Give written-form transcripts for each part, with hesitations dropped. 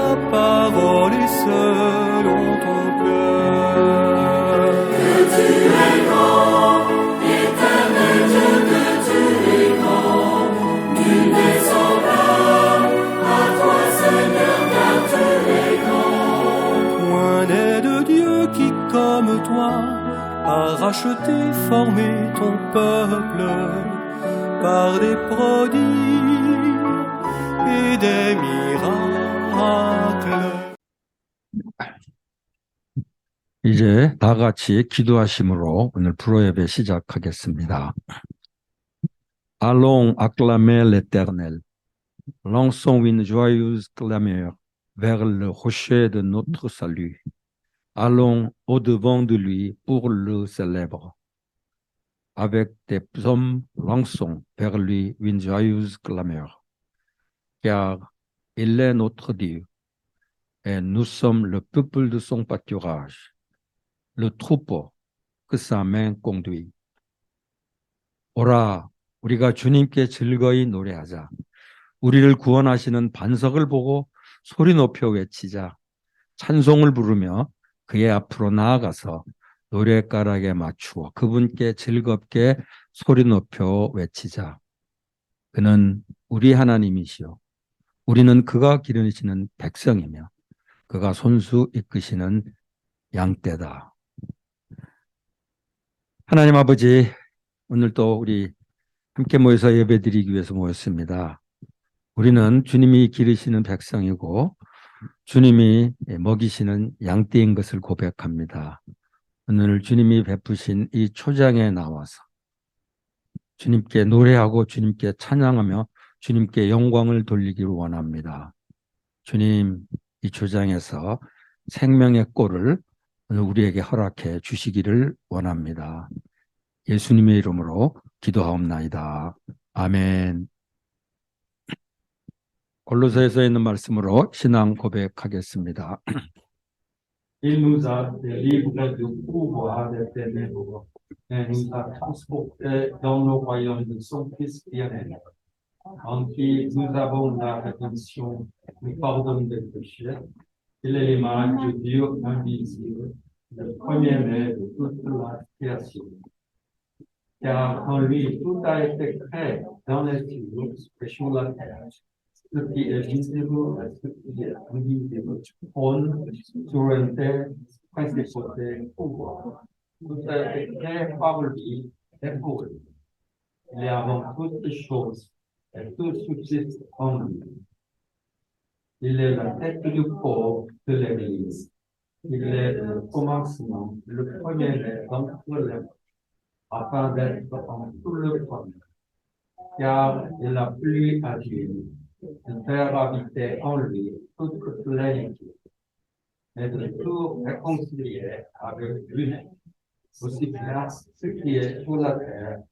ta parole est selon ton cœur. Que tu es grand, éternel Dieu, que tu es grand, nul n'est semblable à toi, Seigneur, car tu es grand. Point n'est de Dieu qui, comme toi, a racheté, formé ton peuple par des prodiges et des miracles. 이제 다 같이 기도하심으로 오늘 프로예배 시작하겠습니다. Allons acclamer l'Éternel. Lançons une joyeuse clameur vers le rocher de notre salut. Allons au-devant de lui pour le célébrer. Avec des psaumes, lançons vers lui une joyeuse clameur. Car il est notre Dieu et nous sommes le peuple de son pâturage, le troupeau que sa main conduit. 오라, 우리가 주님께 즐거이 노래하자. 우리를 구원하시는 반석을 보고 소리 높여 외치자. 찬송을 부르며 그의 앞으로 나아가서 노랫가락에 맞추어 그분께 즐겁게 소리 높여 외치자. 그는 우리 하나님이시요. 우리는 그가 기르시는 백성이며 그가 손수 이끄시는 양떼다. 하나님 아버지, 오늘 또 우리 함께 모여서 예배드리기 위해서 모였습니다. 우리는 주님이 기르시는 백성이고 주님이 먹이시는 양떼인 것을 고백합니다. 오늘 주님이 베푸신 이 초장에 나와서 주님께 노래하고 주님께 찬양하며 주님께 영광을 돌리기를 원합니다. 주님, 이 초장에서 생명의 꼴을 오늘 우리에게 허락해 주시기를 원합니다. 예수님의 이름으로 기도하옵나이다. 아멘. 골로새서 있는 말씀으로 신앙 고백하겠습니다. Il nous a délivrés du pouvoir des ténèbres et nous a transportés dans le royaume de son Fils bien-aimé, en qui nous avons la rédemption, le pardon des péchés. Il est l'image de Dieu invisible, le premier-né de toute la création. Car en lui, tout a été créé dans les cieux et sur la terre, ce qui est visible et ce qui est invisible, trône, souveraineté, principauté, pouvoir. Tout a été créé par lui et pour lui. Il est avant toutes choses et tout subsiste en lui. Il est la tête du corps de l'Église. Il est le commencement, le premier-né d'entre les morts, afin d'être en tout le premier. Car il a plu à Dieu de faire habiter en lui toute plénitude, et de tout réconcilier avec lui-même, aussi bien ce qui est sur la terre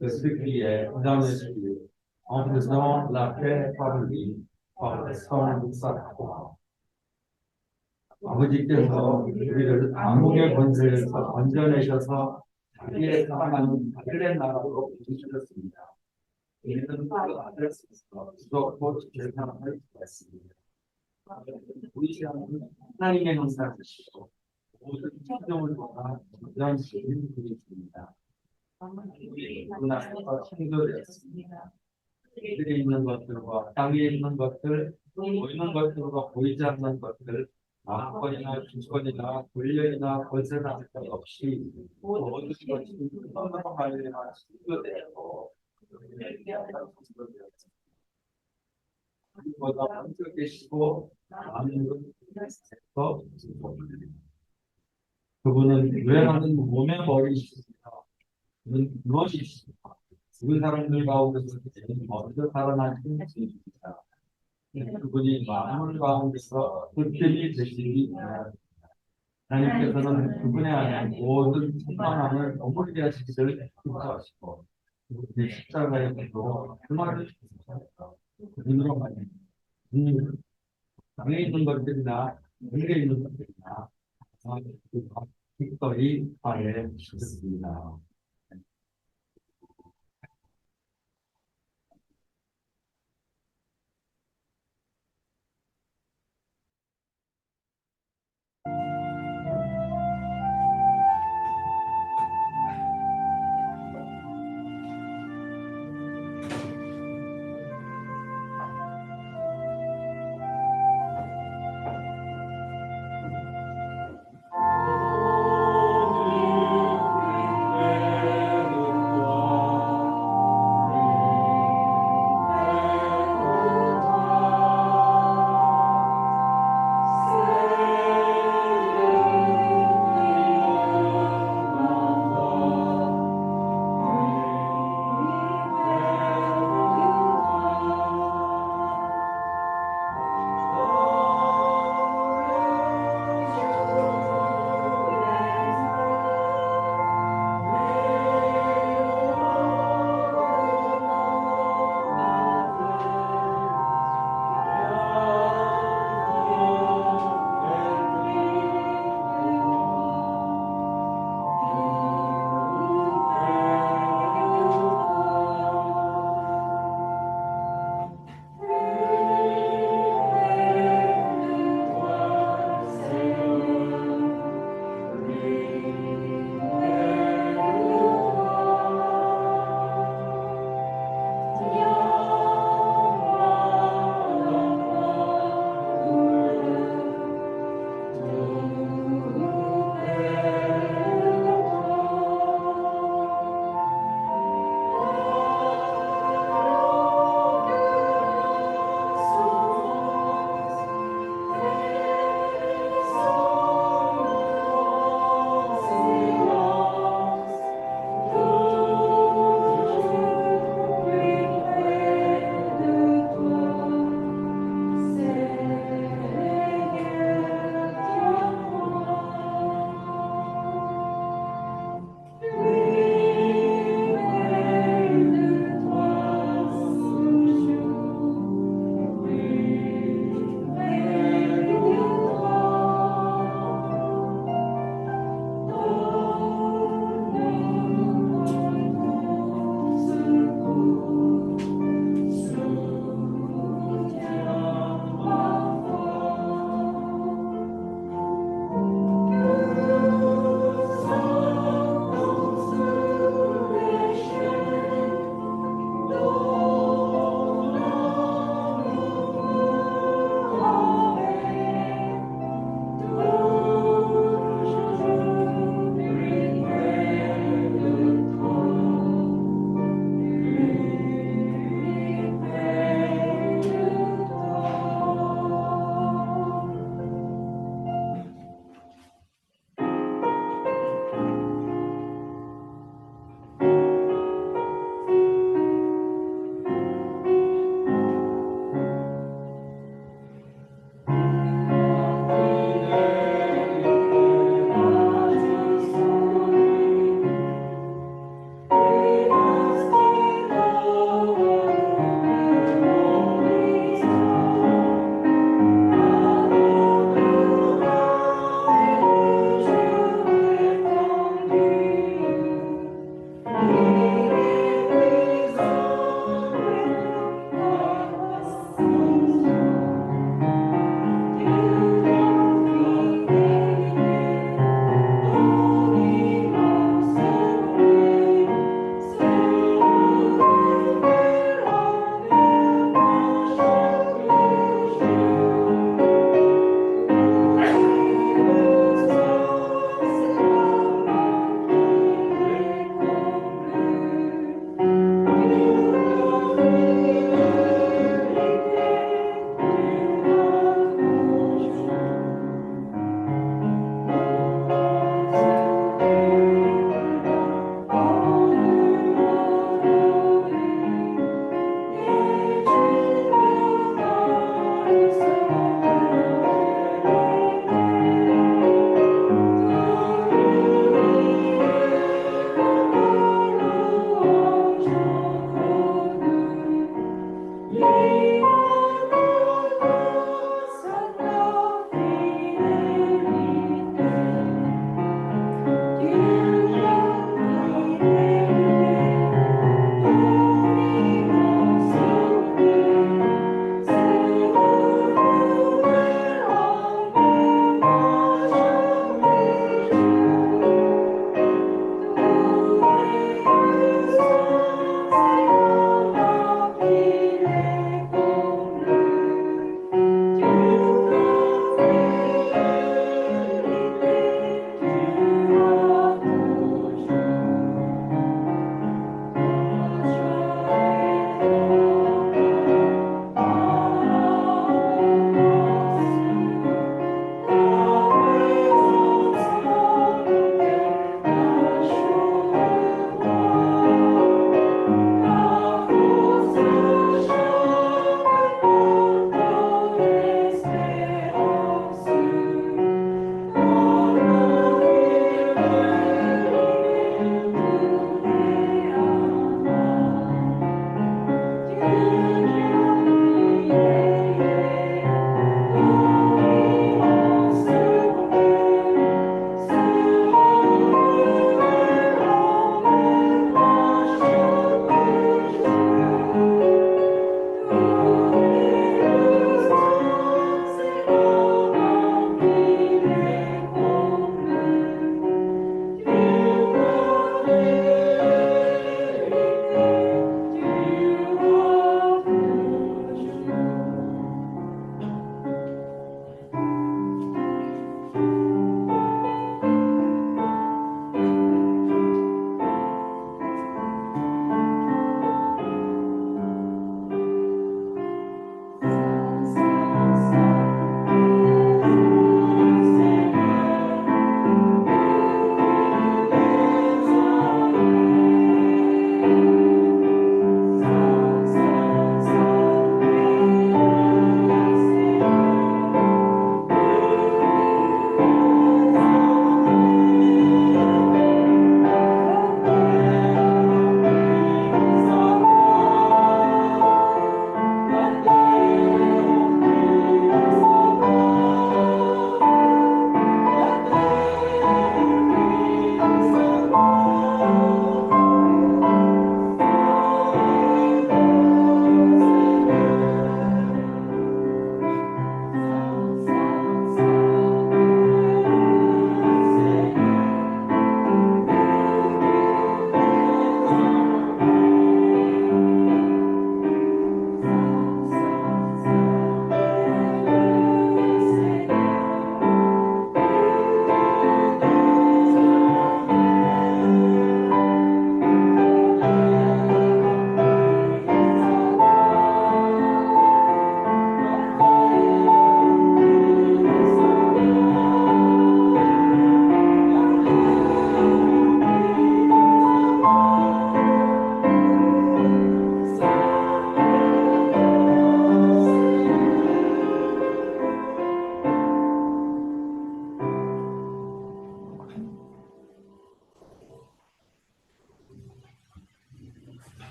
que ce qui est dans les cieux, en faisant la paix par lui, par le sang de sa croix. 아버지께서 우리를 암흑의 권세에서 건져내셔서 자기의 사랑하는 아들의 나라로 부르셨습니다. 우리는 그 아들에서 무섭고 죄사함을 받았습니다. 우리 시간은 하나님의 형상이시고 모든 천정을 보아 전전 주인 분이십니다. 그나서 창조되었습니다. 하늘에 있는 것들과 땅에 있는 것들, 보이는 것들과 보이지 않는 것들, 왕권이나 주권이나 권력이나 권세나 것 없이 모든 것이 너무나 말미암아 창조되었고 보다 먼저 계시고 아무도 더 그분은 유행하는 몸의 머리이십니다. 그는 무엇이십니까? 죽은 사람들 가운데서 먼저 살아나신 분입니다. 그분이 만물 가운데서 득템이 되시기 바랍니다. 하나님께서는 그분의 안에 모든 충만함을 어머니 하시기를 기뻐하시고 그분의 십자가에도 그 말을 주셨습니다. 눈으로 말입니다. 땅에 있는 것들이나 물에 있는 것들이나 기꺼이 하에 주셨습니다.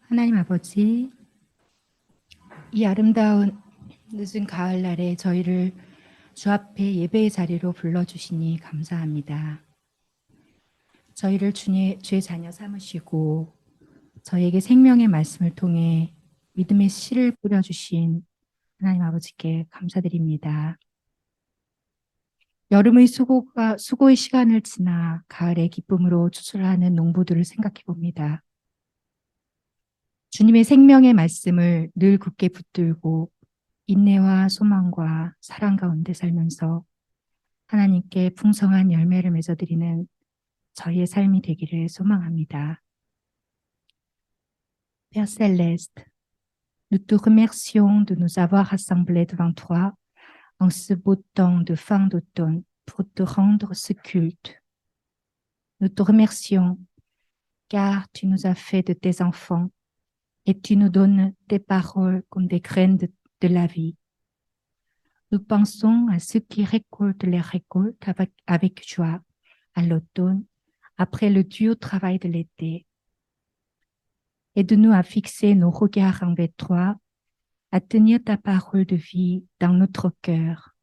하나님 아버지, 이 아름다운 늦은 가을날에 저희를 주 앞에 예배의 자리로 불러주시니 감사합니다. 저희를 주의 자녀 삼으시고 저희에게 생명의 말씀을 통해 믿음의 씨를 뿌려주신 하나님 아버지께 감사드립니다. 여름의 수고의 시간을 지나 가을의 기쁨으로 추출하는 농부들을 생각해 봅니다. 주님의 생명의 말씀을 늘 굳게 붙들고 인내와 소망과 사랑 가운데 살면서 하나님께 풍성한 열매를 맺어드리는 저희의 삶이 되기를 소망합니다. Père Céleste, nous te remercions de nous avoir rassemblés devant toi en ce beau temps de fin d'automne pour te rendre ce culte. Nous te remercions car tu nous as fait de tes enfants et tu nous donnes tes paroles comme des graines de la vie. Nous pensons à ceux qui récoltent les récoltes avec joie à l'automne, après le dur travail de l'été. Aide-nous à fixer nos regards envers toi, à tenir ta parole de vie dans notre cœur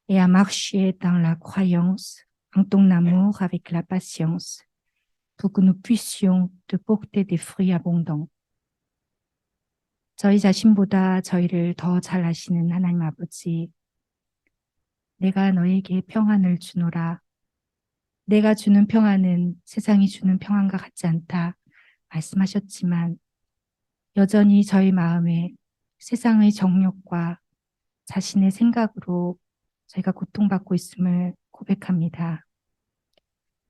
et à marcher dans la croyance en ton amour avec la patience pour que nous puissions te porter des fruits abondants. 저희 자신보다 저희를 더 잘 아시는 하나님 아버지, 내가 너에게 평안을 주노라. 내가 주는 평안은 세상이 주는 평안과 같지 않다 말씀하셨지만 여전히 저희 마음에 세상의 정욕과 자신의 생각으로 저희가 고통받고 있음을 고백합니다.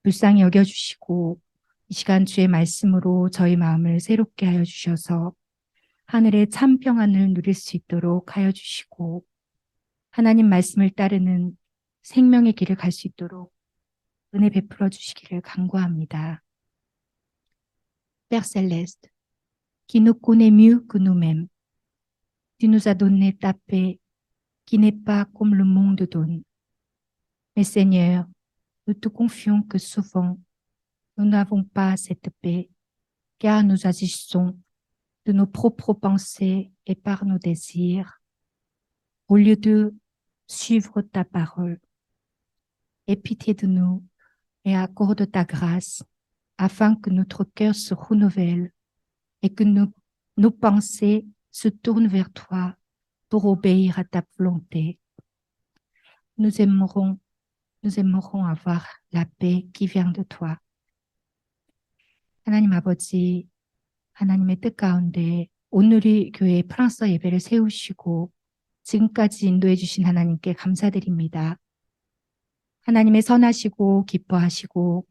불쌍히 여겨주시고 이 시간 주의 말씀으로 저희 마음을 새롭게 하여 주셔서 하늘의 참 평안을 누릴 수 있도록 하여 주시고 하나님 말씀을 따르는 생명의 길을 갈 수 있도록 은혜 베풀어 주시기를 간구합니다. Père Céleste, qui nous connaît mieux que nous-mêmes, tu nous as donné ta paix qui n'est pas comme le monde donne. Mais Seigneur, nous te confions que souvent, nous n'avons pas cette paix, car nous agissons de nos propres pensées et par nos désirs, au lieu de suivre ta parole. Aie pitié de nous et accorde ta grâce, afin que notre cœur se renouvelle et que nos pensées se tournent vers toi pour obéir à ta volonté. Nous aimerons avoir la paix qui vient de toi. 하나님 아버지, 하나님의 뜻 가운데 오늘의 교회 프랑스어 예배를 세우시고 지금까지 인도해 주신 하나님께 감사드립니다. 하나님의 선하시고 기뻐하시고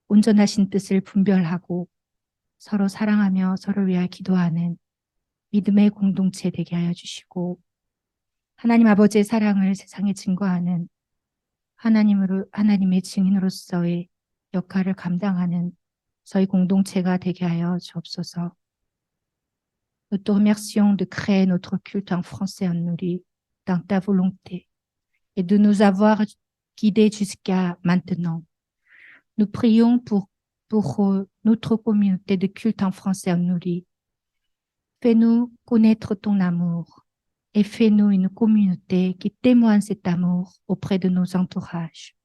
온전하신 뜻을 분별하고 서로 사랑하며 서로를 위하여 기도하는 믿음의 공동체 되게 하여 주시고 하나님 아버지의 사랑을 세상에 증거하는 하나님의 증인으로서의 역할을 감당하는 저희 공동체가 되게 하여 주옵소서. Nous te remercions de créer notre culte en français en Nuri dans ta volonté et de nous avoir guidés jusqu'à maintenant. Nous prions pour notre communauté de culte en français en Nuri. Fais-nous connaître ton amour et fais-nous une communauté qui témoigne cet amour auprès de nos entourages.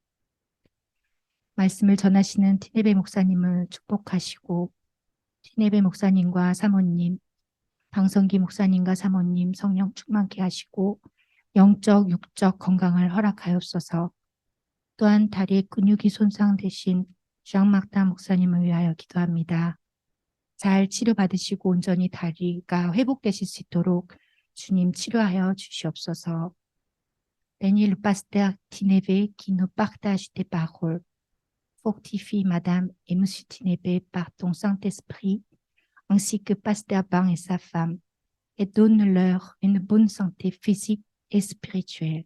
말씀을 전하시는 티네베 목사님을 축복하시고 티네베 목사님과 사모님, 방성기 목사님과 사모님 성령 충만케 하시고 영적, 육적 건강을 허락하옵소서. 또한 다리의 근육이 손상되신 샹막타 목사님을 위하여 기도합니다. 잘 치료받으시고 온전히 다리가 회복되실 수 있도록 주님 치료하여 주시옵소서. Bénis le pasteur Tinebe qui nous partage tes paroles. Fortifie Madame et Monsieur Tinebe par ton Saint-Esprit, ainsi que Pasteur Ban et sa femme, et donne-leur une bonne santé physique et spirituelle.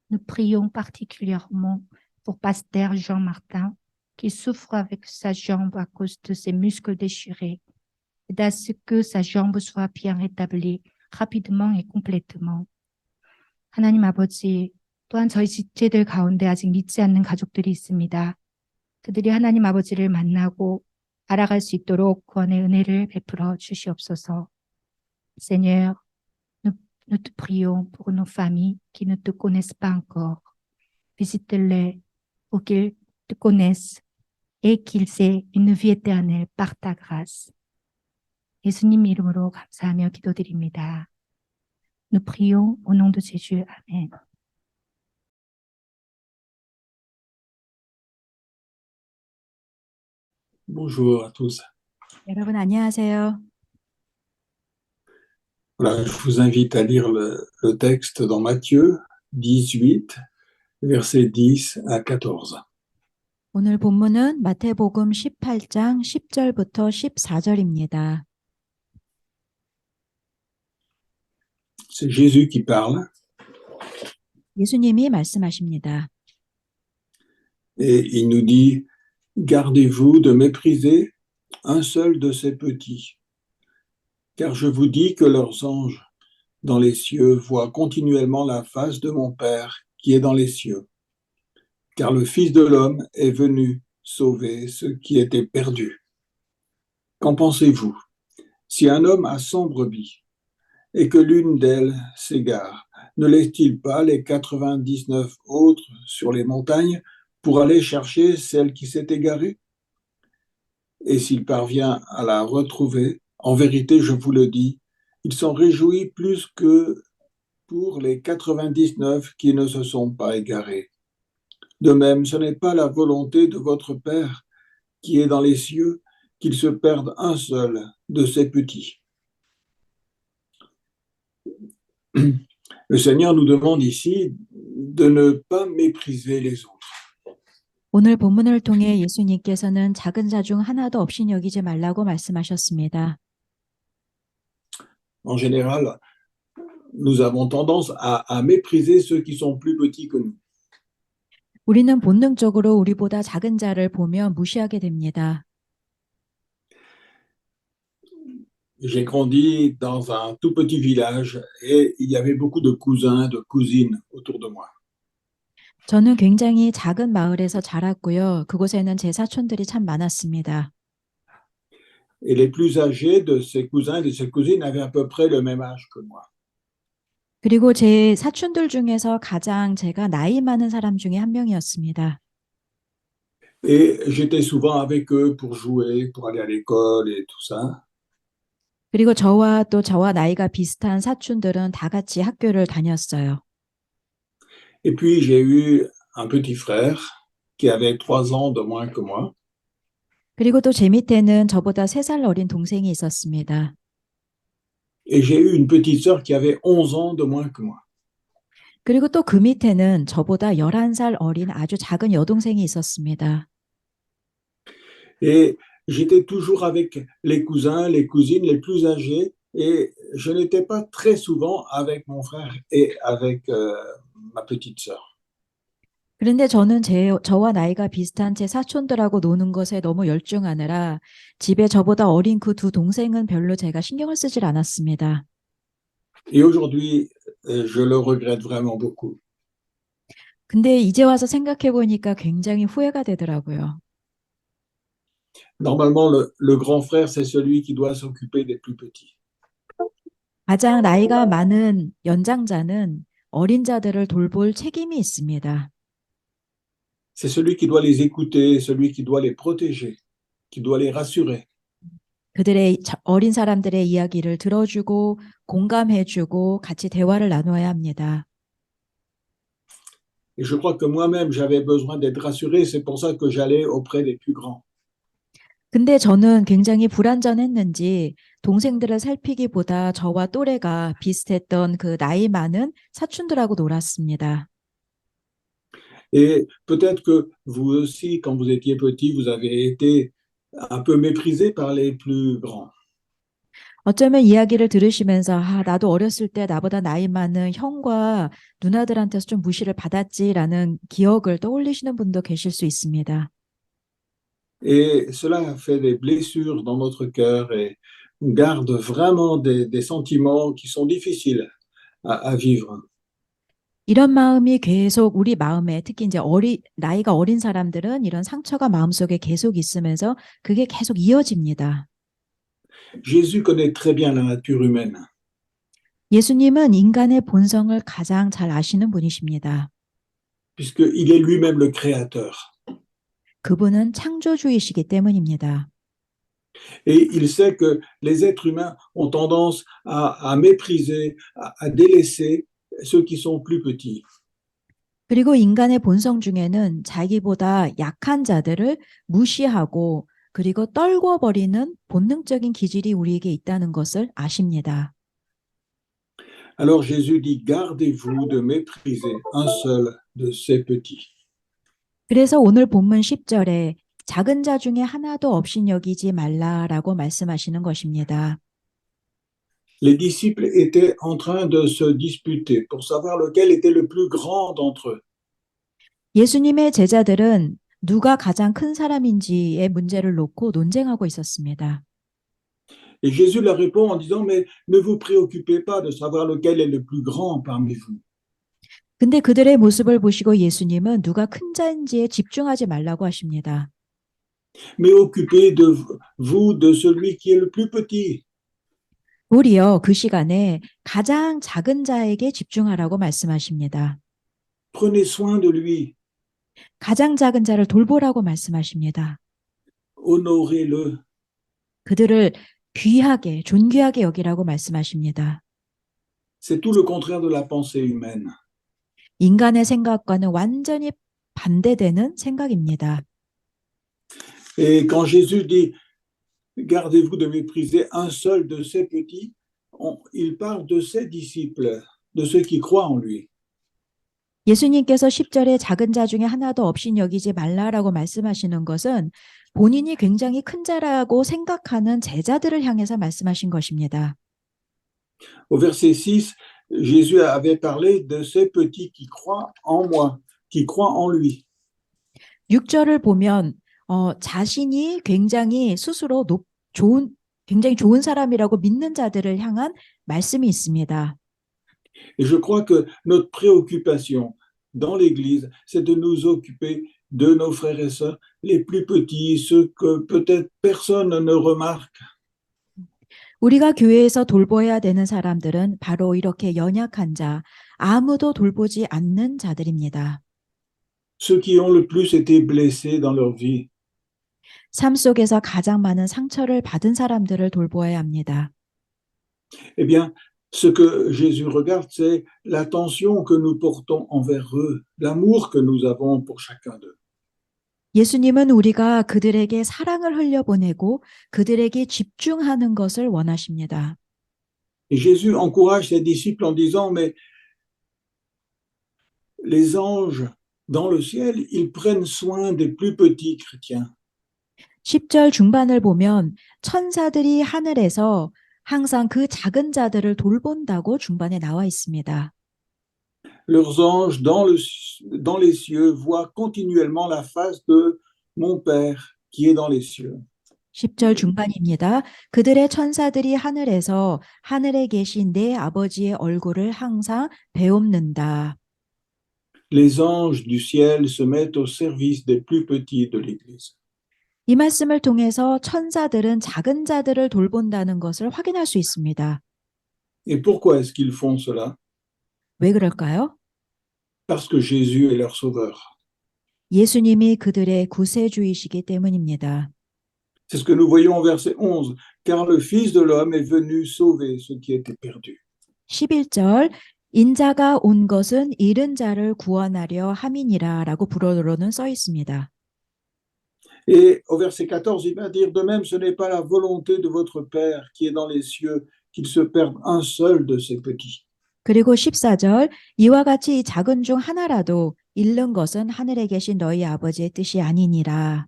Nous prions particulièrement pour Pasteur Jean-Martin, qui souffre avec sa jambe à cause de ses muscles déchirés, et à ce que sa jambe soit bien rétablie rapidement et complètement. 하나님 아버지, 또한 저희 지체들 가운데 아직 믿지 않는 가족들이 있습니다. 그들이 하나님 아버지를 만나고 알아갈 수 있도록 구원의 은혜를 베풀어 주시옵소서. Seigneur, nous te prions pour nos familles qui ne te connaissent pas encore. Visite-les pour qu'ils te connaissent et qu'ils aient une vie éternelle par ta grâce. 예수님 이름으로 감사하며 기도드립니다. Nous prions au nom de Jésus. Amen. Bonjour à tous. 여러분 안녕하세요. Voilà, je vous invite à lire le texte dans Matthieu 18, versets 10 à 14. 오늘 본문은 마태복음 18장 10절부터 14절입니다. C'est Jésus qui parle. 예수님이 말씀하십니다. Et il nous dit, gardez-vous de mépriser un seul de ces petits, car je vous dis que leurs anges dans les cieux voient continuellement la face de mon Père qui est dans les cieux. Car le Fils de l'homme est venu sauver ceux qui étaient perdus. Qu'en pensez-vous? Si un homme a 100 brebis et que l'une d'elles s'égare, ne laisse-t-il pas les 99 autres sur les montagnes pour aller chercher celle qui s'est égarée? Et s'il parvient à la retrouver, en vérité, je vous le dis, il s'en réjouit plus que pour les 99 qui ne se sont pas égarés. De même, ce n'est pas la volonté de votre Père qui est dans les cieux qu'il se perde un seul de ces petits. Le Seigneur nous demande ici de ne pas mépriser les autres. 오늘 본문을 통해 예수님께서는 작은 자 중 하나도 없이 여기지 말라고 말씀하셨습니다. En général, nous avons tendance à mépriser ceux qui sont plus petits que nous. 우리는 본능적으로 우리보다 작은 자를 보며 무시하게 됩니다. J'ai grandi dans un tout petit village et il y avait beaucoup de cousins, de cousines autour de moi. 저는 굉장히 작은 마을에서 자랐고요. 그곳에는 제 사촌들이 참 많았습니다. Et les plus âgés de ces cousins et de ces cousines avaient à peu près le même âge que moi. 그리고 제 사촌들 중에서 가장 제가 나이 많은 사람 중에 한 명이었습니다. Et j'étais souvent avec eux pour jouer, pour aller à l'école et tout ça. 그리고 저와 나이가 비슷한 사촌들은 다 같이 학교를 다녔어요. Et puis j'ai eu un petit frère qui avait 3 ans de moins que moi. 그리고 또 제 밑에는 저보다 3살 어린 동생이 있었습니다. Et j'ai eu une petite sœur qui avait 11 ans de moins que moi. 그리고 또 그 밑에는 저보다 11살 어린 아주 작은 여동생이 있었습니다. Et j'étais toujours avec les cousins, les cousines les plus âgés et je n'étais pas très souvent avec mon frère et avec ma petite sœur. 그런데 저는 저와 나이가 비슷한 제 사촌들하고 노는 것에 너무 열중하느라 집에 저보다 어린 그 두 동생은 별로 제가 신경을 쓰질 않았습니다. Et aujourd'hui, je le regrette vraiment beaucoup. 근데 이제 와서 생각해 보니까 굉장히 후회가 되더라고요. Normalement, le grand frère, c'est celui qui doit s'occuper des plus petits. 가장 나이가 많은 연장자는 어린 자들을 돌볼 책임이 있습니다. C'est celui qui doit les écouter, celui qui doit les protéger, qui doit les rassurer. 어린 사람들의 이야기를 들어주고 공감해주고 같이 대화를 나눠야 합니다. Et je crois que moi-même, j'avais besoin d'être rassuré, c'est pour ça que j'allais auprès des plus grands. 근데 저는 굉장히 불안전했는지 동생들을 살피기보다 저와 또래가 비슷했던 그 나이 많은 사촌들하고 놀았습니다. Et peut-être que vous aussi, quand vous étiez petit, vous avez été un peu méprisé par les plus grands. 어쩌면 이야기를 들으시면서 나도 어렸을 때 나보다 나이 많은 형과 누나들한테서 좀 무시를 받았지라는 기억을 떠올리시는 분도 계실 수 있습니다. Et cela fait des blessures dans notre cœur et on garde vraiment des sentiments qui sont difficiles à vivre. 이런 마음이 계속 우리 마음에 특히 이제 나이가 어린 사람들은 이런 상처가 마음속에 계속 있으면서 그게 계속 이어집니다. Jésus connaît très bien la nature humaine. 예수님은 인간의 본성을 가장 잘 아시는 분이십니다. Puisqu'il est lui-même le créateur. 그분은 창조주이시기 때문입니다. Et il sait que les êtres humains ont tendance à mépriser, à délaisser ceux qui sont plus petits. 그리고 인간의 본성 중에는 자기보다 약한 자들을 무시하고 그리고 떨궈버리는 본능적인 기질이 우리에게 있다는 것을 아십니다. Alors Jésus dit, gardez-vous de mépriser un seul de ces petits. 그래서 오늘 본문 10절에 작은 자 중에 하나도 없인 여기지 말라라고 말씀하시는 것입니다. Les disciples étaient en train de se disputer pour savoir lequel était le plus grand d'entre eux. 예수님의 제자들은 누가 가장 큰 사람인지의 문제를 놓고 논쟁하고 있었습니다. Et Jésus leur répond en disant, mais ne vous préoccupez pas de savoir lequel est le plus grand parmi vous. 근데 그들의 모습을 보시고 예수님은 누가 큰 자인지에 집중하지 말라고 하십니다. Mais occupez de vous de celui qui est le plus petit. 도리어 그 시간에 가장 작은 자에게 집중하라고 말씀하십니다. Prenez soin de lui, 가장 작은 자를 돌보라고 말씀하십니다. honorez-le. 그들을 귀하게, 존귀하게 여기라고 말씀하십니다. C'est tout le contraire de la pensée humaine. 인간의 생각과는 완전히 반대되는 생각입니다. Et quand Jésus dit, gardez-vous de mépriser un seul de ces petits, il parle de ses disciples, de ceux qui croient en lui. 예수님께서 10절에 작은 자 중에 하나도 없인 여기지 말라라고 말씀하시는 것은 본인이 굉장히 큰 자라고 생각하는 제자들을 향해서 말씀하신 것입니다. Au verset 6, Jésus avait parlé de ces petits qui croient en moi, qui croient en lui. 6절을 보면 자신이 굉장히 스스로 굉장히 좋은 사람이라고 믿는 자들을 향한 말씀이 있습니다. Et je crois que notre préoccupation dans l'Église, c'est de nous occuper de nos frères et sœurs les plus petits, ceux que peut-être personne ne remarque. 우리가 교회에서 돌보아야 되는 사람들은 바로 이렇게 연약한 자, 아무도 돌보지 않는 자들입니다. Ceux qui ont le plus été blessés dans leur vie. 삶 속에서 가장 많은 상처를 받은 사람들을 돌보아야 합니다. Eh bien, ce que Jésus regarde, c'est l'attention que nous portons envers eux, l'amour que nous avons pour chacun d'eux. 예수님은 우리가 그들에게 사랑을 흘려보내고 그들에게 집중하는 것을 원하십니다. Et Jésus encourage ses disciples en disant, mais les anges dans le ciel, ils prennent soin des plus petits chrétiens. 10절 중반을 보면 천사들이 하늘에서 항상 그 작은 자들을 돌본다고 중반에 나와 있습니다. Leurs anges dans les cieux voient continuellement la face de mon Père qui est dans les cieux. 10절 중반입니다. 그들의 천사들이 하늘에서 하늘에 계신 내 아버지의 얼굴을 항상 배옵는다. Les anges du ciel se mettent au service des plus petits de l'Église. 이 말씀을 통해서 천사들은 작은 자들을 돌본다는 것을 확인할 수 있습니다. Et pourquoi est-ce qu'ils font cela? 왜 그럴까요? Parce que Jésus est leur sauveur. 예수님이 그들의 구세주이시기 때문입니다. C'est ce que nous voyons au verset 11. Car le Fils de l'homme est venu sauver ce qui était perdu. 11절 인자가 온 것은 잃은 자를 구원하려 함이니라 라고 불어로는 써 있습니다. Et au verset 14, il va dire, de même, ce n'est pas la volonté de votre Père qui est dans les cieux qu'il se perde un seul de ces petits. 그리고 14절 이와 같이 이 작은 중 하나라도 잃는 것은 하늘에 계신 너희 아버지의 뜻이 아니니라.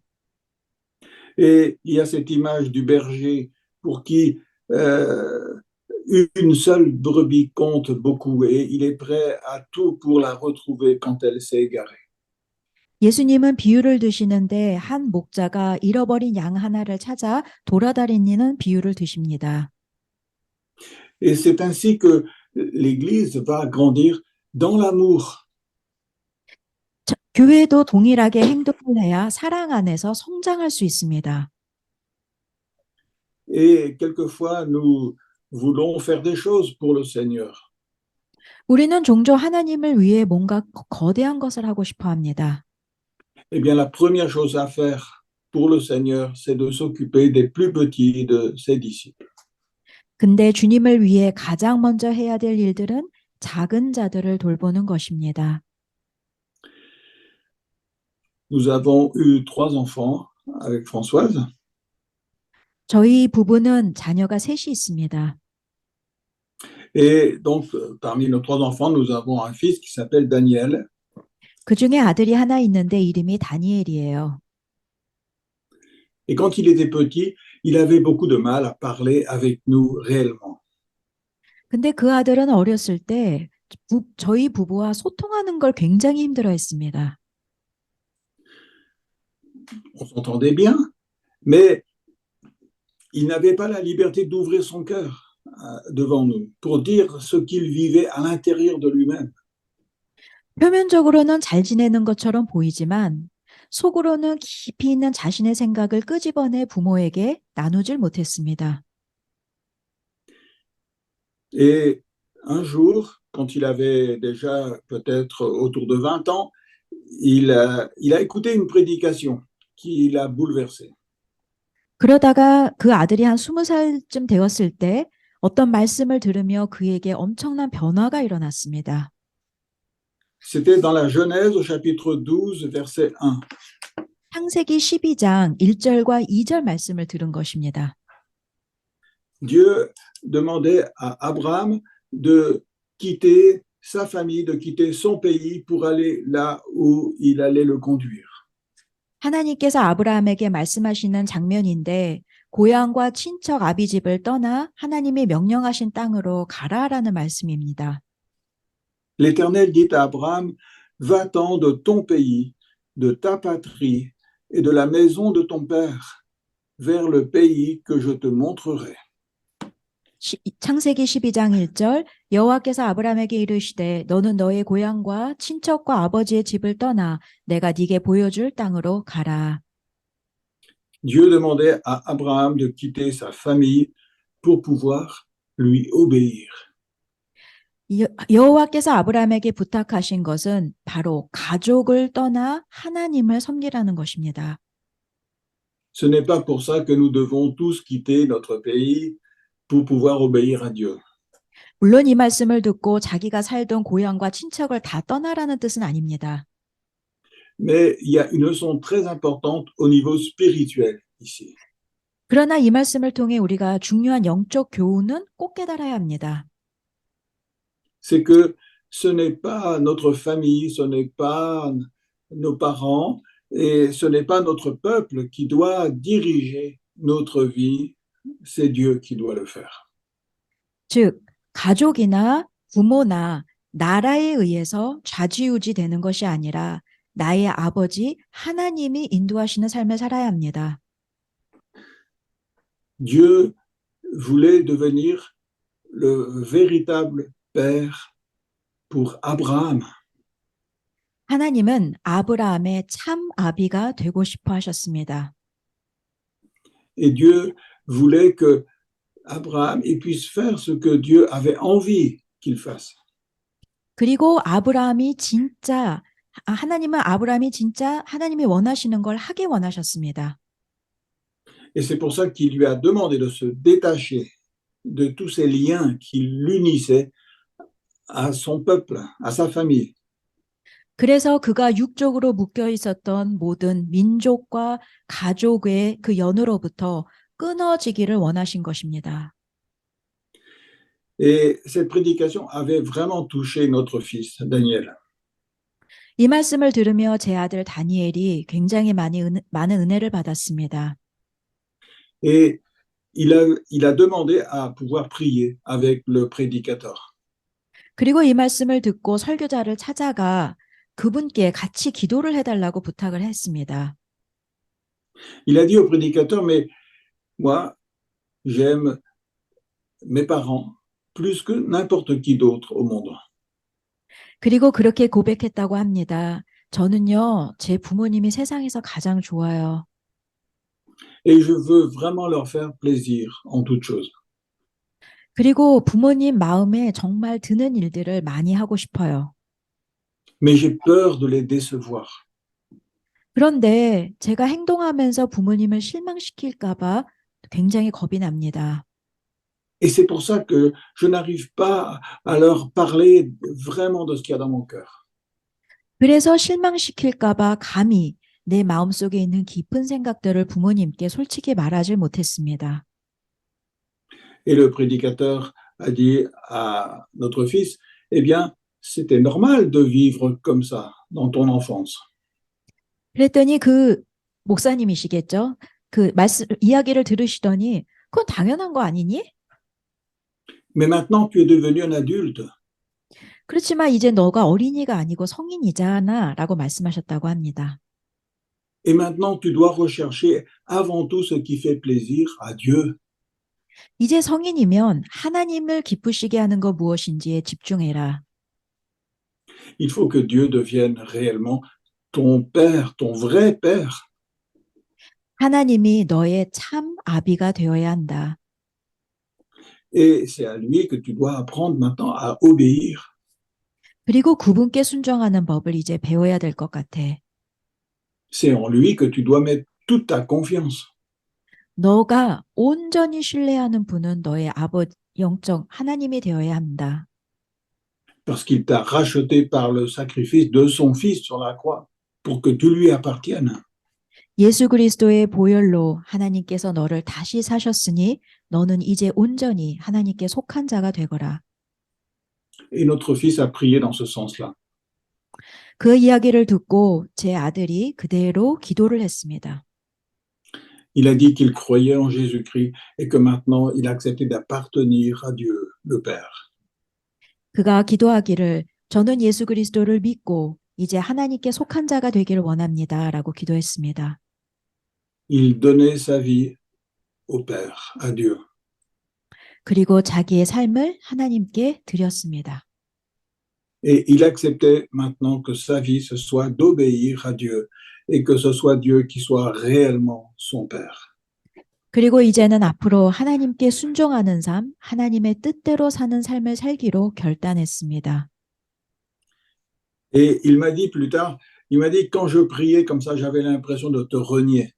Et il y a cette image du berger pour qui une seule brebis compte beaucoup et il est prêt à tout pour la retrouver quand elle s'est égarée. 예수님은 비유를 드시는데 한 목자가 잃어버린 양 하나를 찾아 돌아다니는 비유를 드십니다. Et c'est ainsi que l'Église va grandir dans l'amour. 교회도 동일하게 행동을 해야 사랑 안에서 성장할 수 있습니다. Et quelquefois, nous voulons faire des choses pour le Seigneur. 우리는 종종 하나님을 위해 뭔가 거대한 것을 하고 싶어 합니다. Eh bien, la première chose à faire pour le Seigneur, c'est de s'occuper des plus petits de ses disciples. 근데 주님을 위해 가장 먼저 해야 될 일들은 작은 자들을 돌보는 것입니다. Nous avons eu 3 enfants avec Françoise. 저희 부부는 자녀가 셋이 있습니다. Et donc, parmi nos 3 enfants, nous avons un fils qui s'appelle Daniel. 그 중에 아들이 하나 있는데 이름이 다니엘이에요. Et quand il était petit, il avait beaucoup de mal à parler avec nous réellement. 근데 그 아들은 어렸을 때 저희 부부와 소통하는 걸 굉장히 힘들어했습니다. On s'entendait bien, mais il n'avait pas la liberté d'ouvrir son cœur devant nous pour dire ce qu'il vivait à l'intérieur de lui-même. 표면적으로는 잘 지내는 것처럼 보이지만 속으로는 깊이 있는 자신의 생각을 끄집어내 부모에게 나누질 못했습니다. Et un jour, quand il avait déjà peut-être autour de 20 ans, il a écouté une prédication qui l'a bouleversé. 그러다가 그 아들이 한 20살쯤 되었을 때 어떤 말씀을 들으며 그에게 엄청난 변화가 일어났습니다. C'était dans la Genèse au chapitre 12, verset 1. 창세기 12장 1절과 2절 말씀을 들은 것입니다. Dieu demandait à Abraham de quitter sa famille, de quitter son pays pour aller là où il allait le conduire. 하나님께서 아브라함에게 말씀하시는 장면인데 고향과 친척 아비집을 떠나 하나님이 명령하신 땅으로 가라라는 말씀입니다. L'Éternel dit à Abraham, va-t'en de ton pays, de ta patrie et de la maison de ton père, vers le pays que je te montrerai. 창세기 12장 1절 여호와께서 아브라함에게 이르시되 너는 너의 고향과 친척과 아버지의 집을 떠나 내가 네게 보여줄 땅으로 가라. Dieu demandait à Abraham de quitter sa famille pour pouvoir lui obéir. 여호와께서 아브라함에게 부탁하신 것은 바로 가족을 떠나 하나님을 섬기라는 것입니다. Ce n'est pas pour ça que nous devons tous quitter notre pays pour pouvoir obéir à Dieu. 물론 이 말씀을 듣고 자기가 살던 고향과 친척을 다 떠나라는 뜻은 아닙니다. Mais il y a une leçon très importante au niveau spirituel ici. 그러나 이 말씀을 통해 우리가 중요한 영적 교훈은 꼭 깨달아야 합니다. C'est que ce n'est pas notre famille, ce n'est pas nos parents et ce n'est pas notre peuple qui doit diriger notre vie, c'est Dieu qui doit le faire. 즉, 가족이나 부모나 나라에 의해서 좌지우지 되는 것이 아니라 나의 아버지 하나님이 인도하시는 삶을 살아야 합니다. Dieu voulait devenir le véritable père pour Abraham. 하나님은 아브라함의 참 아비가 되고 싶어 하셨습니다. Et Dieu voulait que Abraham puisse faire ce que Dieu avait envie qu'il fasse. 그리고 아브라함이 진짜 하나님이 원하시는 걸 하게 원하셨습니다. Et c'est pour ça qu'il lui a demandé de se détacher de tous ces liens qui l'unissaient à son peuple, à sa famille. 그래서 그가 육적으로 묶여 있었던 모든 민족과 가족의 그 연으로부터 끊어지기를 원하신 것입니다. Et cette prédication avait vraiment touché notre fils, Daniel. 이 말씀을 들으며 제 아들 다니엘이 굉장히 많은 은혜를 받았습니다. Et il a demandé à pouvoir prier avec le prédicateur. 그리고 이 말씀을 듣고 설교자를 찾아가 그분께 같이 기도를 해달라고 부탁을 했습니다. Il a dit au prédicateur, mais moi, j'aime mes parents plus que n'importe qui d'autre au monde. 그리고 그렇게 고백했다고 합니다. 저는요, 제 부모님이 세상에서 가장 좋아요. Et je veux vraiment leur faire plaisir en toute chose. 그리고 부모님 마음에 정말 드는 일들을 많이 하고 싶어요. Mais j'ai peur de les décevoir. 그런데 제가 행동하면서 부모님을 실망시킬까 봐 굉장히 겁이 납니다. Et c'est pour ça que je n'arrive pas à leur parler vraiment de ce qu'il y a dans mon cœur. 그래서 실망시킬까 봐 감히 내 마음속에 있는 깊은 생각들을 부모님께 솔직히 말하지 못했습니다. Et le prédicateur a dit à notre fils, eh bien, c'était normal de vivre comme ça dans ton enfance. 그랬더니 그 목사님이시겠죠? 그 이야기를 들으시더니 그건 당연한 거 아니니? Mais maintenant, tu es devenu un adulte. 그렇지만 이제 너가 어린이가 아니고 성인이잖아 라고 말씀하셨다고 합니다. Et maintenant, tu dois rechercher avant tout ce qui fait plaisir à Dieu. 이제 성인이면 하나님을 기쁘시게 하는 것 무엇인지에 집중해라. Il faut que Dieu devienne réellement ton père, ton vrai père. 하나님이 너의 참 아비가 되어야 한다. Et c'est à lui que tu dois apprendre maintenant à obéir. 그리고 그분께 순종하는 법을 이제 배워야 될 것 같아. C'est en lui que tu dois mettre toute ta confiance. 너가 온전히 신뢰하는 분은 너의 영적 하나님이 되어야 한다. Parce qu'il t'a racheté par le sacrifice de son fils sur la croix pour que tu lui appartiennes. 예수 그리스도의 보혈로 하나님께서 너를 다시 사셨으니 너는 이제 온전히 하나님께 속한 자가 되거라. Et notre fils a prié dans ce sens-là. 그 이야기를 듣고 제 아들이 그대로 기도를 했습니다. Il a dit qu'il croyait en Jésus-Christ et que maintenant il acceptait d'appartenir à Dieu, le Père. 그가 기도하기를 저는 예수 그리스도를 믿고 이제 하나님께 속한 자가 되기를 원합니다. 라고 기도했습니다. Il donnait sa vie au Père, à Dieu. 그리고 자기의 삶을 하나님께 드렸습니다. Et il acceptait maintenant que sa vie, ce soit d'obéir à Dieu et que ce soit Dieu qui soit réellement son Père. 그리고 이제는 앞으로 하나님께 순종하는 삶, 하나님의 뜻대로 사는 삶을 살기로 결단했습니다. Et il m'a dit plus tard, il m'a dit quand je priais comme ça, j'avais l'impression de te renier.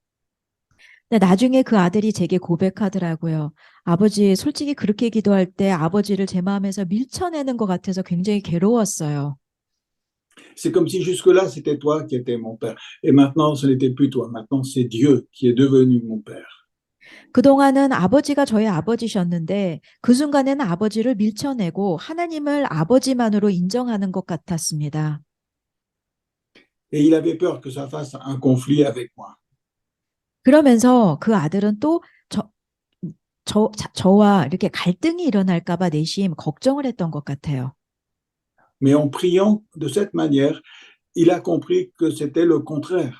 근데 나중에 그 아들이 제게 고백하더라고요. 아버지, 솔직히 그렇게 기도할 때 아버지를 제 마음에서 밀쳐내는 것 같아서 굉장히 괴로웠어요. C'est comme si jusque-là, c'était toi qui étais mon Père. Et maintenant, ce n'était plus toi. Maintenant, c'est Dieu qui est devenu mon Père. 그동안은 아버지가 저의 아버지셨는데 그 순간에는 아버지를 밀쳐내고 하나님을 아버지만으로 인정하는 것 같았습니다. Et il avait peur que ça fasse un conflit avec moi. 그러면서 그 아들은 또 저와 이렇게 갈등이 일어날까 봐 내심 걱정을 했던 것 같아요. Mais en priant de cette manière, il a compris que c'était le contraire.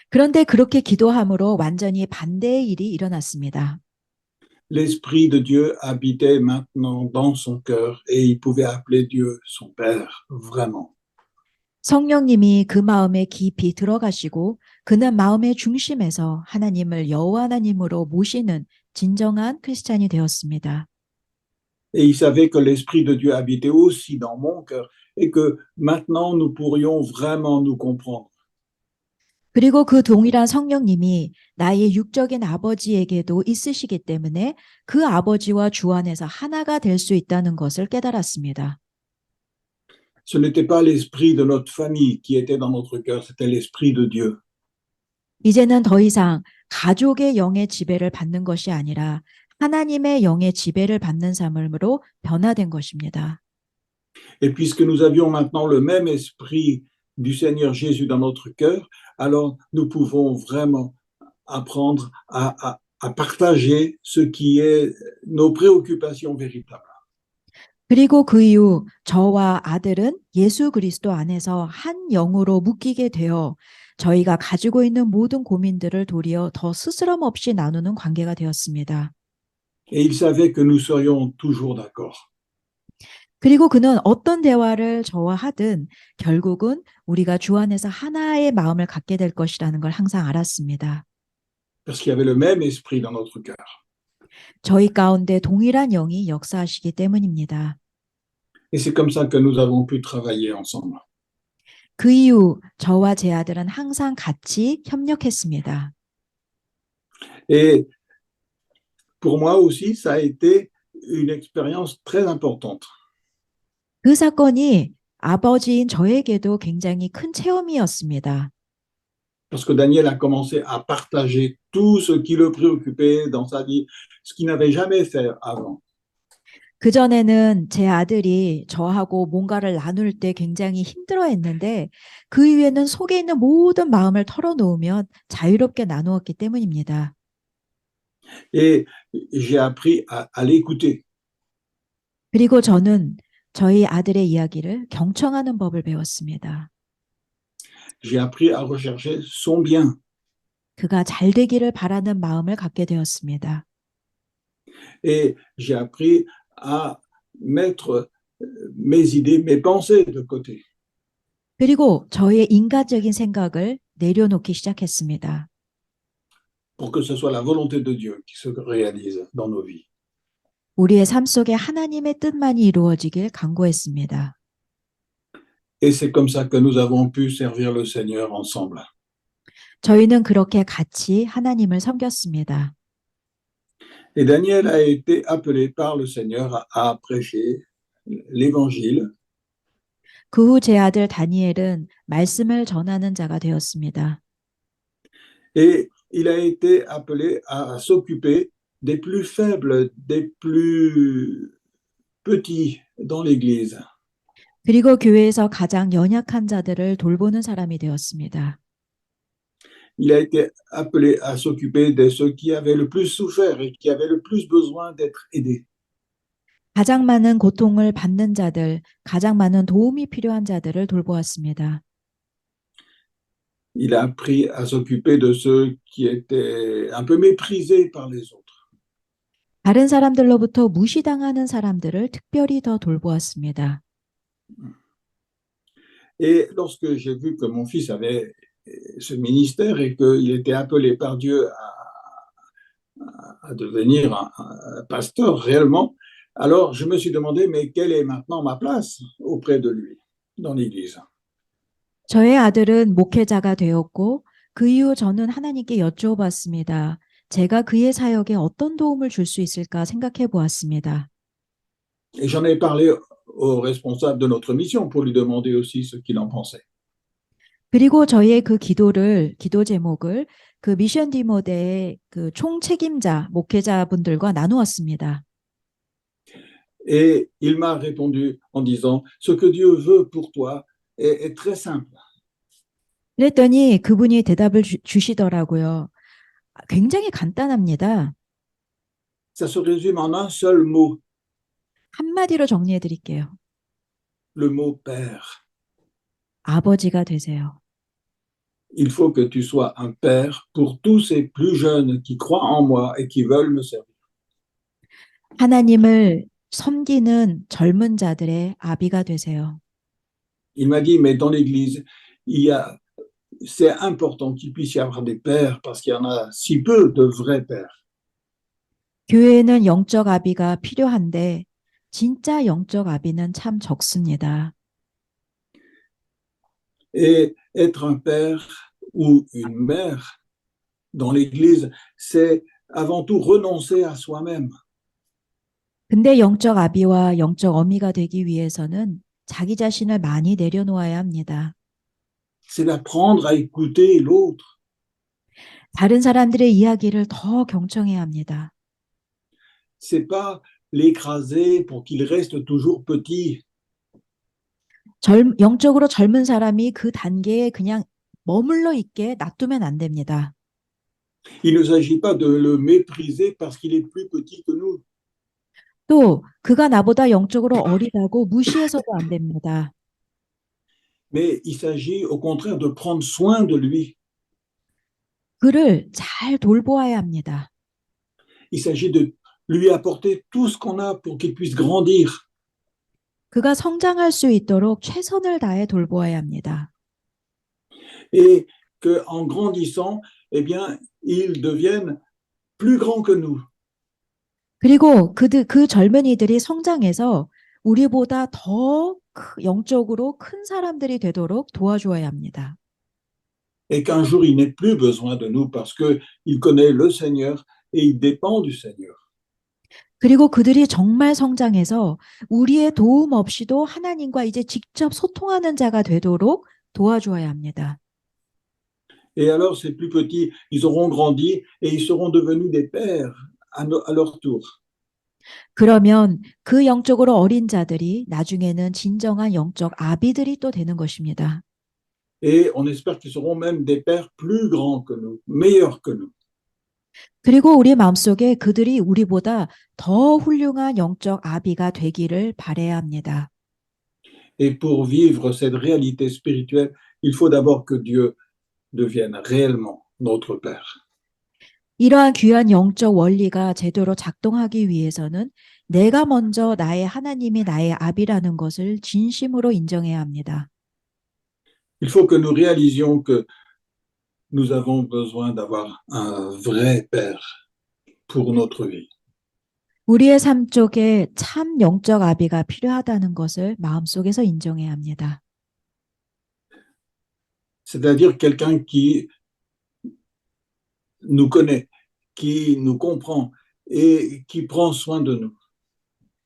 그런데 그렇게 기도함으로 완전히 반대의 일이 일어났습니다. L'Esprit de Dieu habitait maintenant dans son cœur et il pouvait appeler Dieu son Père, vraiment. 성령님이 그 마음에 깊이 들어가시고 그는 마음의 중심에서 하나님을 여호와 하나님으로 모시는 진정한 크리스찬이 되었습니다. Et il savait que l'Esprit de Dieu habitait aussi dans mon cœur et que maintenant nous pourrions vraiment nous comprendre. 그리고 그 동일한 성령님이 나의 육적인 아버지에게도 있으시기 때문에 그 아버지와 주 안에서 하나가 될 수 있다는 것을 깨달았습니다. Ce n'était pas l'esprit de notre famille qui était dans notre cœur, c'était l'Esprit de Dieu. 이제는 더 이상 가족의 영의 지배를 받는 것이 아니라 하나님의 영의 지배를 받는 삶으로 변화된 것입니다. Et puisque nous avions maintenant le même esprit du Seigneur Jésus dans notre cœur, alors nous pouvons vraiment apprendre à partager ce qui est nos préoccupations véritables. 그리고 그 이후 저와 아들은 예수 그리스도 안에서 한 영으로 묶이게 되어 저희가 가지고 있는 모든 고민들을 도리어 더 스스럼 없이 나누는 관계가 되었습니다. Et il savait que nous serions toujours d'accord. 그리고 그는 어떤 대화를 저와 하든 결국은 우리가 주 안에서 하나의 마음을 갖게 될 것이라는 걸 항상 알았습니다. Parce qu'il y avait le même esprit dans notre cœur. 저희 가운데 동일한 영이 역사하시기 때문입니다. Et c'est comme ça que nous avons pu travailler ensemble. 그 이후 저와 제 아들은 항상 같이 협력했습니다. Et pour moi aussi, ça a été une expérience très importante. 그 사건이 아버지인 저에게도 굉장히 큰 체험이었습니다. Parce que Daniel a commencé à partager tout ce qui le préoccupait dans sa vie, ce qu'il n'avait jamais fait avant. 그전에는 제 아들이 저하고 뭔가를 나눌 때 굉장히 힘들어했는데 그 이후에는 속에 있는 모든 마음을 털어놓으면 자유롭게 나누었기 때문입니다. Et j'ai appris à l'écouter. 그리고 저는 저희 아들의 이야기를 경청하는 법을 배웠습니다. J'ai appris à rechercher son bien. 그가 잘 되기를 바라는 마음을 갖게 되었습니다. Et j'ai appris à mettre mes idées, mes pensées de côté. 그리고 저의 인간적인 생각을 내려놓기 시작했습니다. Pour que ce soit la volonté de Dieu qui se réalise dans nos vies. 우리의 삶 속에 하나님의 뜻만이 이루어지길 간구했습니다. Et c'est comme ça que nous avons pu servir le Seigneur ensemble. 저희는 그렇게 같이 하나님을 섬겼습니다. Et Daniel a été appelé par le Seigneur à prêcher l'évangile. 그 후 제 아들 다니엘은 말씀을 전하는 자가 되었습니다. Et il a été appelé à s'occuper des plus faibles, des plus petits dans l'Église. 그리고 교회에서 가장 연약한 자들을 돌보는 사람이 되었습니다. Il a été appelé à s'occuper de ceux qui avaient le plus souffert et qui avaient le plus besoin d'être aidés. 가장 많은 고통을 받는 자들, 가장 많은 도움이 필요한 자들을 돌보았습니다. Il a appris à s'occuper de ceux qui étaient un peu méprisés par les autres. 다른 사람들로부터 무시당하는 사람들을 특별히 더 돌보았습니다. Et lorsque j'ai vu que mon fils avait ce ministère et qu'il était appelé par Dieu à devenir un pasteur réellement, alors je me suis demandé, mais quelle est maintenant ma place auprès de lui dans l'Église? 저의 아들은 목회자가 되었고 그 이후 저는 하나님께 여쭤봤습니다. 제가 그의 사역에 어떤 도움을 줄 수 있을까 생각해 보았습니다. Et j'en ai parlé au responsable de notre mission pour lui demander aussi ce qu'il en pensait. 그리고 저희의 그 기도 제목을 그 미션 디모데의 그 총책임자 목회자분들과 나누었습니다. Et il m'a répondu en disant, ce que Dieu veut pour toi est très simple. 그랬더니 그분이 대답을 주시더라고요. 굉장히 간단합니다. Ça se résume en un seul mot, 한마디로 정리해 드릴게요. le mot père. 아버지가 되세요. Il faut que tu sois un père pour tous ces plus jeunes qui croient en moi et qui veulent me servir. 하나님을 섬기는 젊은 자들의 아비가 되세요. Il m'a dit, mais dans l'Église, c'est important qu'il puisse y avoir des pères parce qu'il y en a si peu de vrais pères. 교회에는 영적 아비가 필요한데 진짜 영적 아비는 참 적습니다. Et être un père ou une mère dans l'Église, c'est avant tout renoncer à soi-même. 근데 영적 아비와 영적 어미가 되기 위해서는 자기 자신을 많이 내려놓아야 합니다. C'est d'apprendre à écouter l'autre. 다른 사람들의 이야기를 더 경청해야 합니다. C'est pas l'écraser pour qu'il reste toujours petit. 영적으로 젊은 사람이 그 단계에 그냥 머물러 있게 놔두면 안 됩니다. Il ne s'agit pas de le mépriser parce qu'il est plus petit que nous. 또 그가 나보다 영적으로 어리다고 무시해서도 안 됩니다. Mais il s'agit au contraire de prendre soin de lui. 그를 잘 돌보아야 합니다. Il s'agit de lui apporter tout ce qu'on a pour qu'il puisse grandir. 그가 성장할 수 있도록 최선을 다해 돌보아야 합니다. Et qu'en grandissant, eh bien, ils deviennent plus grands que nous. 그리고 그 젊은이들이 성장해서 우리보다 더 영적으로 큰 사람들이 되도록 도와주어야 합니다. Et qu'un jour, il n'ait plus besoin de nous parce qu'il connaît le Seigneur et il dépend du Seigneur. 그리고 그들이 정말 성장해서 우리의 도움 없이도 하나님과 이제 직접 소통하는 자가 되도록 도와주어야 합니다. Et alors, ces plus petits, ils auront grandi et ils seront devenus des pères à leur tour. 그러면 그 영적으로 어린 자들이 나중에는 진정한 영적 아비들이 또 되는 것입니다. Et on espère qu'ils seront même des pères plus grands que nous, meilleurs que nous. 그리고 우리 마음속에 그들이 우리보다 더 훌륭한 영적 아비가 되기를 바라야 합니다. Et pour vivre cette réalité spirituelle, il faut d'abord que Dieu devienne réellement notre Père. 이러한 귀한 영적 원리가 제대로 작동하기 위해서는 내가 먼저 나의 하나님이 나의 아비라는 것을 진심으로 인정해야 합니다. Il faut que nous réalisions que nous avons besoin d'avoir un vrai Père pour notre vie. 우리의 삶 속에 참 영적 아비가 필요하다는 것을 마음속에서 인정해야 합니다. C'est-à-dire quelqu'un qui nous connaît, qui nous comprend et qui prend soin de nous.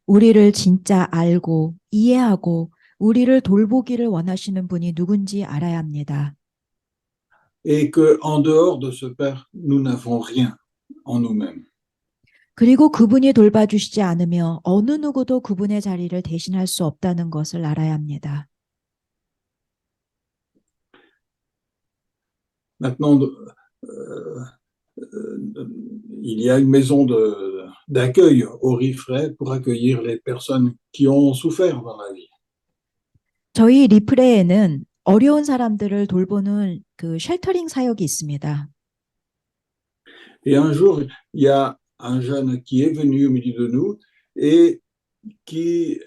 우리를 진짜 알고 이해하고 우리를 돌보기를 원하시는 분이 누군지 알아야 합니다. Et qu'en dehors de ce Père, nous n'avons rien en nous-mêmes. 그리고 그분이 돌봐주시지 않으며 어느 누구도 그분의 자리를 대신할 수 없다는 것을 알아야 합니다. Maintenant, il y a une maison d'accueil au Riffray pour accueillir les personnes qui ont souffert dans la vie. 저희 리프레에는 어려운 사람들을 돌보는 그 쉘터링 사역이 있습니다. Et un jour, il y a un jeune qui est venu au milieu de nous et qui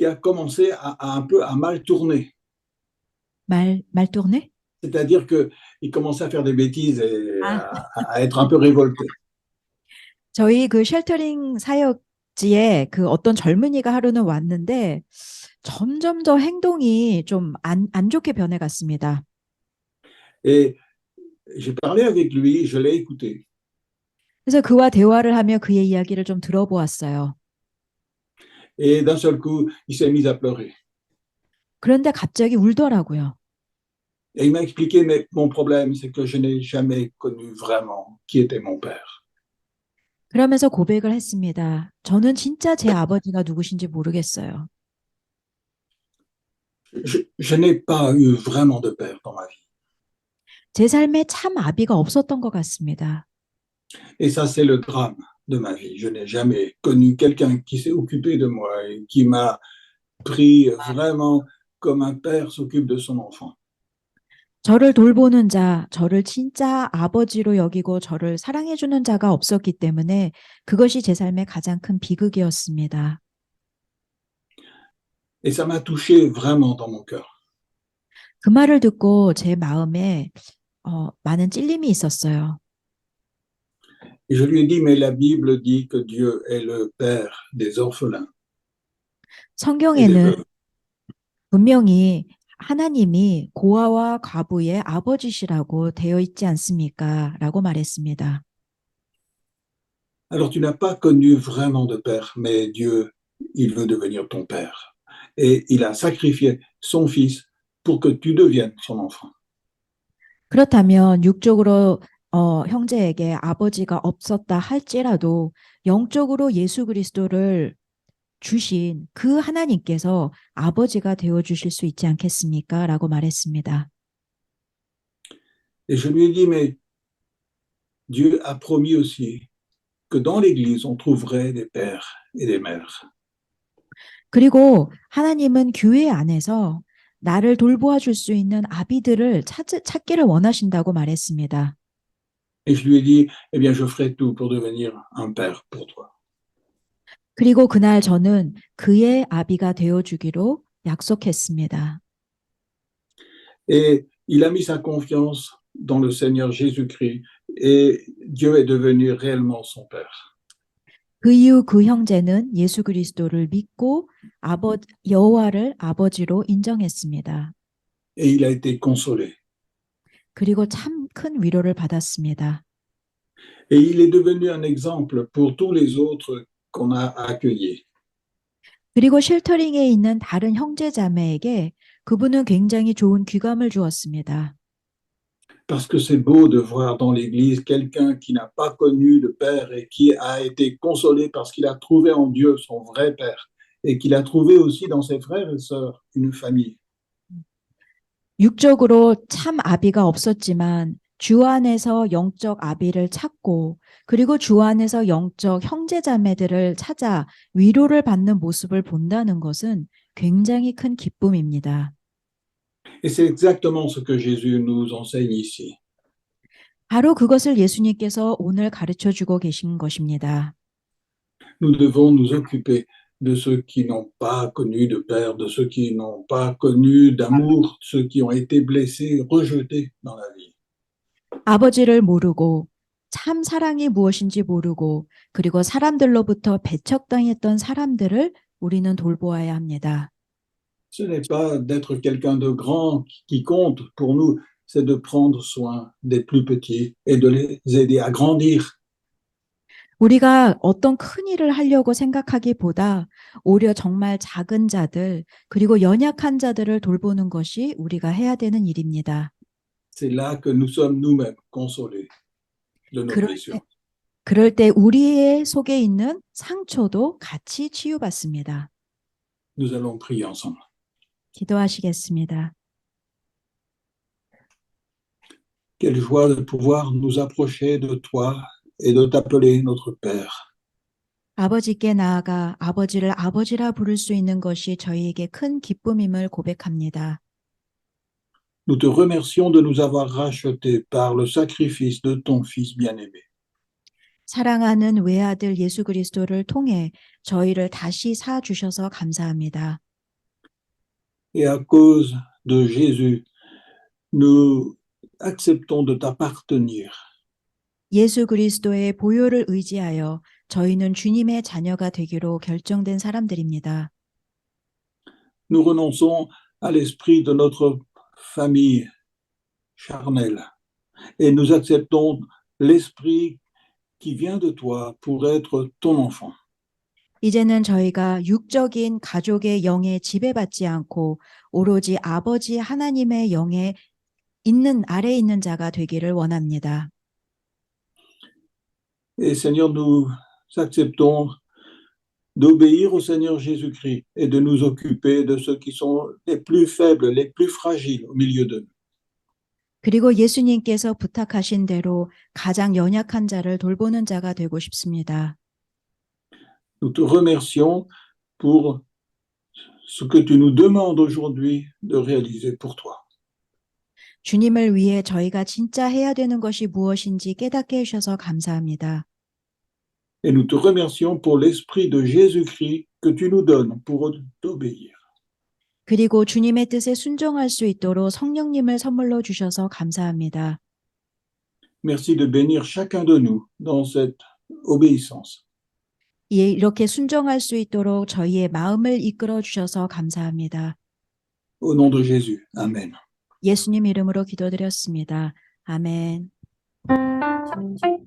a commencé à un peu à mal tourner. 말 tourné? C'est-à-dire qu'il commençait à faire des bêtises et à être un peu révolté. 저희 그 쉘터링 사역지에 그 어떤 젊은이가 하루는 왔는데 점점 더 행동이 좀 안 좋게 변해갔습니다. Et j'ai parlé avec lui, je l'ai écouté. 그래서 그와 대화를 하며 그의 이야기를 좀 들어보았어요. Et d'un seul coup, il s'est mis à pleurer. 그런데 갑자기 울더라고요. Et il m'a expliqué, mais mon problème, c'est que je n'ai jamais connu vraiment qui était mon père. 그러면서 고백을 했습니다. 저는 진짜 제 아버지가 누구신지 모르겠어요. Je n'ai pas eu vraiment de père dans ma vie. 제 삶에 참 아비가 없었던 것 같습니다. Et ça, c'est le drame de ma vie. Je n'ai jamais connu quelqu'un qui s'est occupé de moi et qui m'a pris vraiment comme un père s'occupe de son enfant. 저를 돌보는 자, 저를 진짜 아버지로 여기고 저를 사랑해주는 자가 없었기 때문에 그것이 제 삶의 가장 큰 비극이었습니다. Et ça m'a touché vraiment dans mon cœur. 그 말을 듣고 제 마음에 많은 찔림이 있었어요. Et je lui ai dit, mais la Bible dit que Dieu est le père des orphelins. 성경에는 분명히 하나님이 고아와 과부의 아버지시라고 되어 있지 않습니까? 라고 말했습니다. Alors tu n'as pas connu vraiment de père, mais Dieu, il veut devenir ton père. Et il a sacrifié son fils pour que tu deviennes son enfant. 그렇다면 육적으로 형제에게 아버지가 없었다 할지라도 영적으로 예수 그리스도를 주신 그 하나님께서 아버지가 되어 주실 수 있지 않겠습니까? 라고 말했습니다. Et je lui ai dit, mais Dieu a promis aussi que dans l'Église, on trouverait des pères et des mères. 그리고 하나님은 교회 안에서 나를 돌보아 줄 수 있는 아비들을 찾기를 원하신다고 말했습니다. Et je lui ai dit, eh bien, je ferai tout pour devenir un père pour toi. 그리고 그날 저는 그의 아비가 되어주기로 약속했습니다. Et il a mis sa confiance dans le Seigneur Jésus-Christ et Dieu est devenu réellement son père. 그 이후 그 형제는 예수 그리스도를 믿고 여호와를 아버지로 인정했습니다. Et il a été consolé. 그리고 참 큰 위로를 받았습니다. Et il est devenu un exemple pour tous les autres qu'on a accueillis. 그리고 쉘터링에 있는 다른 형제 자매에게 그분은 굉장히 좋은 귀감을 주었습니다. Parce que c'est beau de voir dans l'Église quelqu'un qui n'a pas connu de père et qui a été consolé parce qu'il a trouvé en Dieu son vrai père et qu'il a trouvé aussi dans ses frères et sœurs une famille. 육적으로 참 아비가 없었지만 주 안에서 영적 아비를 찾고 그리고 주 안에서 영적 형제자매들을 찾아 위로를 받는 모습을 본다는 것은 굉장히 큰 기쁨입니다. Et c'est exactement ce que Jésus nous enseigne ici. 바로 그것을 예수님께서 오늘 가르쳐 주고 계신 것입니다. Nous devons nous occuper de ceux qui n'ont pas connu de Père, de ceux qui n'ont pas connu d'amour, ceux qui ont été blessés, rejetés dans la vie. 아버지를 모르고 참 사랑이 무엇인지 모르고 그리고 사람들로부터 배척당했던 사람들을 우리는 돌보아야 합니다. Ce n'est pas d'être quelqu'un de grand qui compte pour nous, c'est de prendre soin des plus petits et de les aider à grandir. 우리가 어떤 큰 일을 하려고 생각하기보다 오히려 정말 작은 자들 그리고 연약한 자들을 돌보는 것이 우리가 해야 되는 일입니다. C'est là que nous sommes nous-mêmes consolés de nos blessures. 그럴 때 우리의 속에 있는 상처도 같이 치유받습니다. Nous allons prier ensemble. 기도하시겠습니다. Quelle joie de pouvoir nous approcher de toi et de t'appeler notre Père. 아버지께 나아가 아버지를 아버지라 부를 수 있는 것이 저희에게 큰 기쁨임을 고백합니다. Nous te remercions de nous avoir rachetés par le sacrifice de ton Fils bien-aimé. 사랑하는 외아들 예수 그리스도를 통해 저희를 다시 사 주셔서 감사합니다. Et à cause de Jésus, nous acceptons de t'appartenir. 예수 그리스도의 보혈을 의지하여 저희는 주님의 자녀가 되기로 결정된 사람들입니다. Nous renonçons à l'esprit de notre famille charnelle et nous acceptons l'esprit qui vient de toi pour être ton enfant. 이제는 저희가 육적인 가족의 영에 지배받지 않고 오로지 아버지 하나님의 영에 있는 아래에 있는 자가 되기를 원합니다. Et Seigneur, nous acceptons d'obéir au Seigneur Jésus-Christ et de nous occuper de ceux qui sont les plus faibles, les plus fragiles au milieu de nous. 그리고 예수님께서 부탁하신 대로 가장 연약한 자를 돌보는 자가 되고 싶습니다. Nous te remercions pour ce que tu nous demandes aujourd'hui de réaliser pour toi. 주님을 위해 저희가 진짜 해야 되는 것이 무엇인지 깨닫게 해주셔서 감사합니다. Et nous te remercions pour l'esprit de Jésus-Christ que tu nous donnes pour t'obéir. 그리고 주님의 뜻에 순종할 수 있도록 성령님을 선물로 주셔서 감사합니다. Merci de bénir chacun de nous dans cette obéissance. 이렇게 순종할 수 있도록 저희의 마음을 이끌어 주셔서 감사합니다. Au nom de Jésus. Amen. 예수님 이름으로 기도드렸습니다. 아멘. Santé,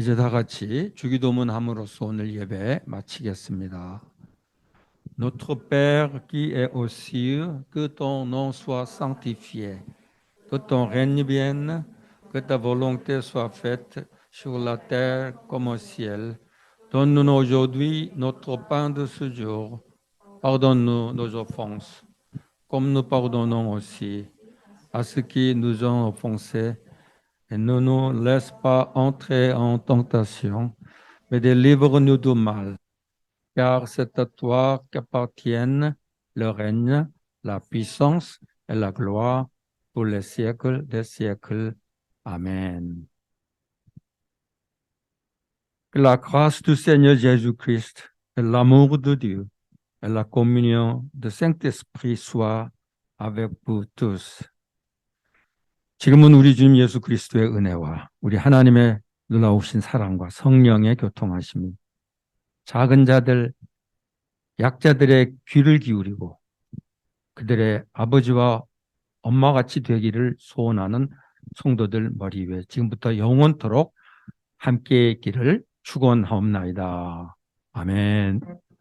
이제 다 같이 주기도문 함으로써 오늘 예배 마치겠습니다. Notre Père qui es aux cieux, que ton nom soit sanctifié, que ton règne vienne, que ta volonté soit faite sur la terre comme au ciel. Donne-nous aujourd'hui notre pain de ce jour. Pardonne-nous nos offenses, comme nous pardonnons aussi à ceux qui nous ont offensés. Et ne nous laisse pas entrer en tentation, mais délivre-nous du mal. Car c'est à toi qu'appartiennent le règne, la puissance et la gloire pour les siècles des siècles. Amen. Que la grâce du Seigneur Jésus-Christ et l'amour de Dieu et la communion du Saint-Esprit soient avec vous tous. 지금은 우리 주님 예수 그리스도의 은혜와 우리 하나님의 놀라우신 사랑과 성령의 교통하심이 작은 자들, 약자들의 귀를 기울이고 그들의 아버지와 엄마같이 되기를 소원하는 성도들 머리 위에 지금부터 영원토록 함께 있기를 축원하옵나이다. 아멘.